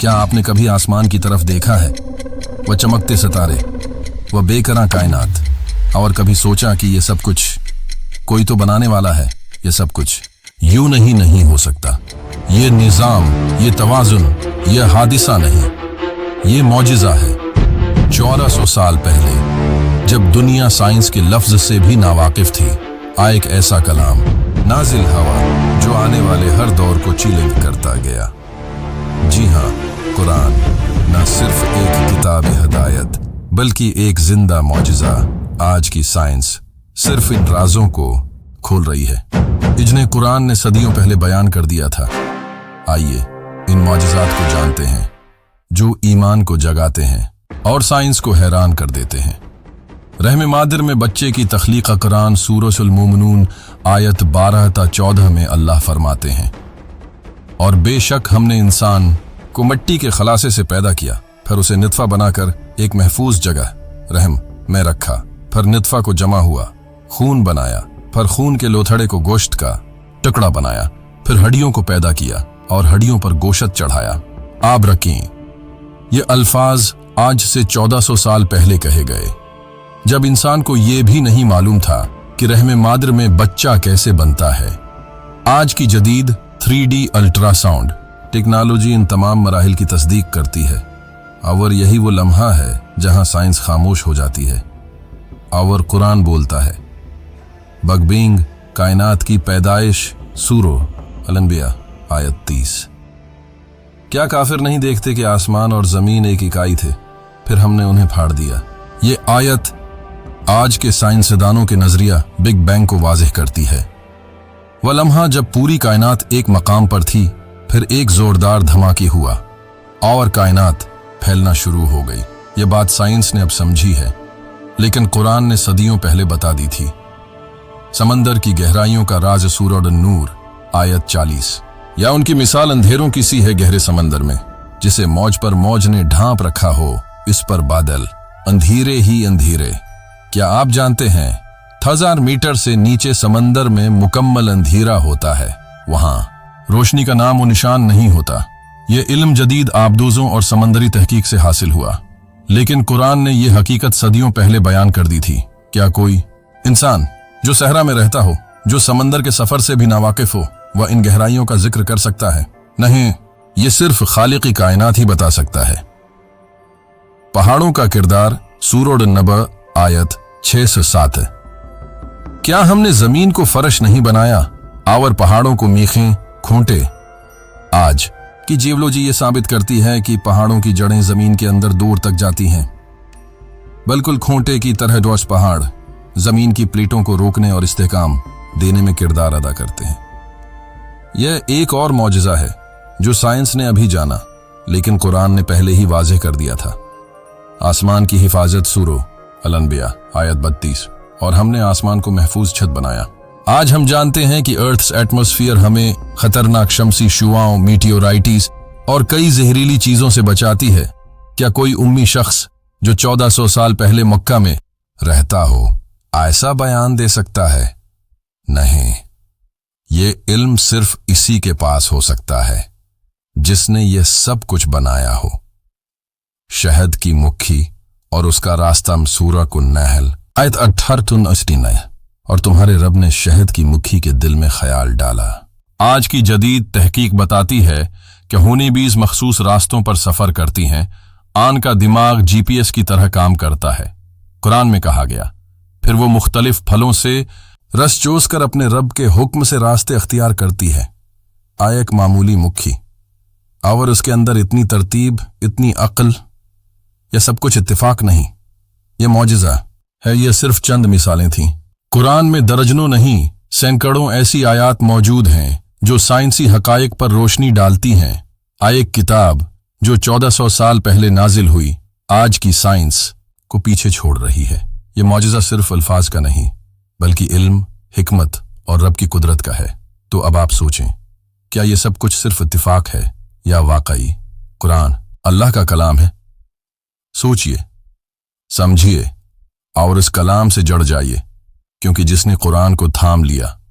क्या आपने कभी आसमान की तरफ देखा है? वह चमकते सितारे, वह बेकरां कायनात, और कभी सोचा कि ये सब कुछ कोई तो बनाने वाला है? ये सब कुछ यूं नहीं हो सकता। ये निजाम, ये तवाजुन, ये हादिसा नहीं, ये मौजिज़ा है। 1400 साल पहले जब दुनिया साइंस के लफ्ज से भी नावाकिफ थी, आया एक ऐसा कलाम, नाजिल हवा, जो आने वाले हर दौर को चैलेंज करता गया। जी हाँ, कुरान न सिर्फ एक किताब हिदायत बल्कि एक जिंदा मौजिज़ा। आज की साइंस सिर्फ इन राजों को खोल रही है जिन्हें कुरान ने सदियों पहले बयान कर दिया था। आइए इन मौजिज़ात को जानते हैं जो ईमान को जगाते हैं और साइंस को हैरान कर देते हैं। रहम मादिर में बच्चे की तख्लीक का कुरान सूरह अल-मुमिनून आयत 12-14 में अल्लाह फरमाते हैं, और बेशक हमने इंसान को मिट्टी के खलासे से पैदा किया, फिर उसे नितफा बनाकर एक महफूज जगह रहम में रखा, फिर नितफा को जमा हुआ, खून बनाया, फिर खून के लोथड़े को गोश्त का टुकड़ा बनाया, फिर हड्डियों को पैदा किया और हड्डियों पर गोश्त चढ़ाया। आप रखें, ये अल्फाज आज से 1400 साल पहले कहे गए, जब इंसान को यह भी नहीं मालूम था कि रहम मादिर में बच्चा कैसे बनता है। आज की जदीद 3D अल्ट्रासाउंड टेक्नोलॉजी इन तमाम मराहिल की तस्दीक करती है, और यही वो लम्हा है जहां साइंस खामोश हो जाती है और कुरान बोलता है। बगबींग कायनात की पैदाइश सूरह अल-अंबिया आयत 30। क्या काफिर नहीं देखते कि आसमान और जमीन एक इकाई थे, फिर हमने उन्हें फाड़ दिया? ये आयत आज के साइंसदानों के नजरिया बिग बैंग को वाज़ेह करती है। वह लम्हा जब पूरी कायनात एक मकाम पर थी, फिर एक जोरदार धमाके हुआ और कायनात फैलना शुरू हो गई। ये बात साइंस ने अब समझी है, लेकिन कुरान ने सदियों पहले बता दी थी। समंदर की गहराइयों का राज सूरह अन-नूर आयत 40। या उनकी मिसाल अंधेरों की सी है गहरे समंदर में, जिसे मौज पर मौज ने ढांप रखा हो, इस पर बादल अंधेरे ही अंधेरे। क्या आप जानते हैं 1000 मीटर से नीचे समंदर में मुकम्मल अंधेरा होता है, वहां रोशनी का नाम और निशान नहीं होता। यह इल्म जदीद आबदूजों और समंदरी तहकीक से हासिल हुआ, लेकिन कुरान ने यह हकीकत सदियों पहले बयान कर दी थी। क्या कोई इंसान जो सहरा में रहता हो, जो समंदर के सफर से भी नावाकिफ हो, वह इन गहराइयों का जिक्र कर सकता है? नहीं, ये सिर्फ खालिक़ कायनात ही बता सकता है। पहाड़ों का किरदार सूरह अन-नबा आयत 6 से 7। क्या हमने जमीन को फर्श नहीं बनाया और पहाड़ों को मीखें खूंटे? आज की जियोलॉजी ये साबित करती है कि पहाड़ों की जड़ें जमीन के अंदर दूर तक जाती हैं। बिल्कुल खूंटे की तरह ड्वास पहाड़ जमीन की प्लेटों को रोकने और इस्तेहकाम देने में किरदार अदा करते हैं। यह एक और मौजिज़ा है जो साइंस ने अभी जाना, लेकिन कुरान ने पहले ही वाज़ेह कर दिया था। आसमान की हिफाजत सूरह अल-अंबिया आयत 32। और हमने आसमान को महफूज छत बनाया। आज हम जानते हैं कि अर्थ्स एटमॉस्फेयर हमें खतरनाक शमसी शुआओं, मीटियोराइटिस और कई जहरीली चीजों से बचाती है। क्या कोई उम्मी शख्स जो 1400 साल पहले मक्का में रहता हो ऐसा बयान दे सकता है? नहीं, ये इल्म सिर्फ इसी के पास हो सकता है जिसने ये सब कुछ बनाया हो। शहद की मुट्ठी और उसका रास्ता सूरह अन-नहल आयत 18। और तुम्हारे रब ने शहद की मुट्ठी के दिल में ख्याल डाला। आज की जदीद तहकीक बताती है कि हनी बीज मखसूस रास्तों पर सफर करती हैं। आन का दिमाग GPS की तरह काम करता है। कुरान में कहा गया, फिर वो मुख्तलिफ फलों से रस चूस कर अपने रब के हुक्म से रास्ते अख्तियार करती है। आया एक मामूली मुट्ठी और उसके अंदर इतनी तरतीब, इतनी अक्ल। यह सब कुछ इत्तेफाक नहीं, यह मौजिज़ा है। यह सिर्फ चंद मिसालें थीं। कुरान में दर्जनों नहीं सैकड़ों ऐसी आयात मौजूद हैं जो साइंसी हकायक पर रोशनी डालती हैं। एक किताब जो 1400 साल पहले नाजिल हुई, आज की साइंस को पीछे छोड़ रही है। यह मौजिज़ा सिर्फ अल्फाज का नहीं बल्कि इल्म, हिकमत और रब की कुदरत का है। तो अब आप सोचें, क्या यह सब कुछ सिर्फ इत्तिफाक है या वाकई कुरान अल्लाह का कलाम है? सोचिए, समझिए और इस कलाम से जड़ जाइए, क्योंकि जिसने कुरान को थाम लिया